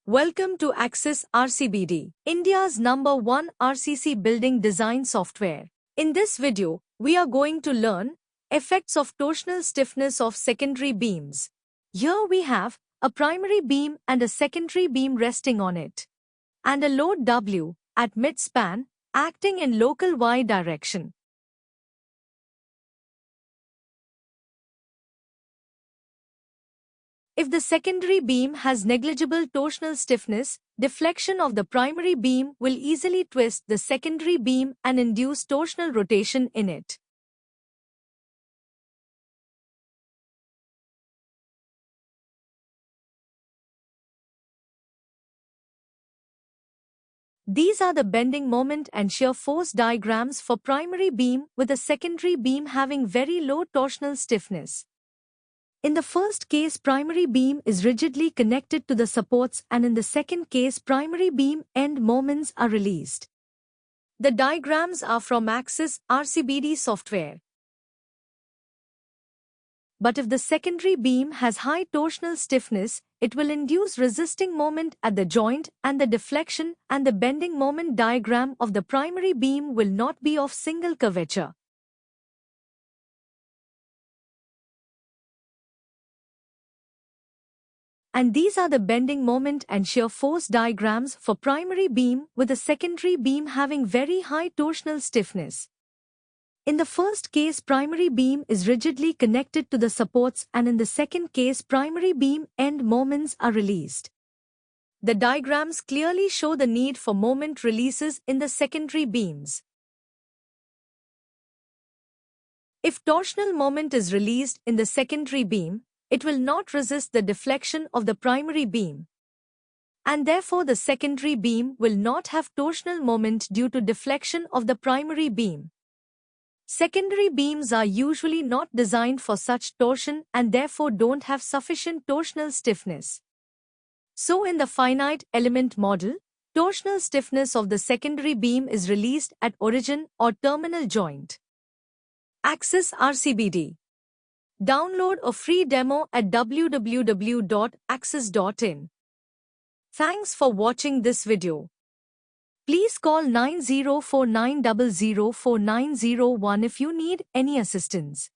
Welcome to Akses RCBD, India's #1 RCC building design software. In this video, we are going to learn effects of torsional stiffness of secondary beams. Here we have a primary beam and a secondary beam resting on it, and a load W at mid-span acting in local Y direction. If the secondary beam has negligible torsional stiffness, deflection of the primary beam will easily twist the secondary beam and induce torsional rotation in it. These are the bending moment and shear force diagrams for primary beam with a secondary beam having very low torsional stiffness. In the first case, primary beam is rigidly connected to the supports, and in the second case, primary beam end moments are released. The diagrams are from akses RCBD software. But if the secondary beam has high torsional stiffness, it will induce resisting moment at the joint, and the deflection and the bending moment diagram of the primary beam will not be of single curvature. And these are the bending moment and shear force diagrams for primary beam with a secondary beam having very high torsional stiffness. In the first case, primary beam is rigidly connected to the supports, and in the second case, primary beam end moments are released. The diagrams clearly show the need for moment releases in the secondary beams. If torsional moment is released in the secondary beam, it will not resist the deflection of the primary beam, and therefore the secondary beam will not have torsional moment due to deflection of the primary beam. Secondary beams are usually not designed for such torsion and therefore don't have sufficient torsional stiffness. So in the finite element model, torsional stiffness of the secondary beam is released at origin or terminal joint. Akses RCBD. Download a free demo at www.akses.in. Thanks for watching this video. Please call 9049004901 if you need any assistance.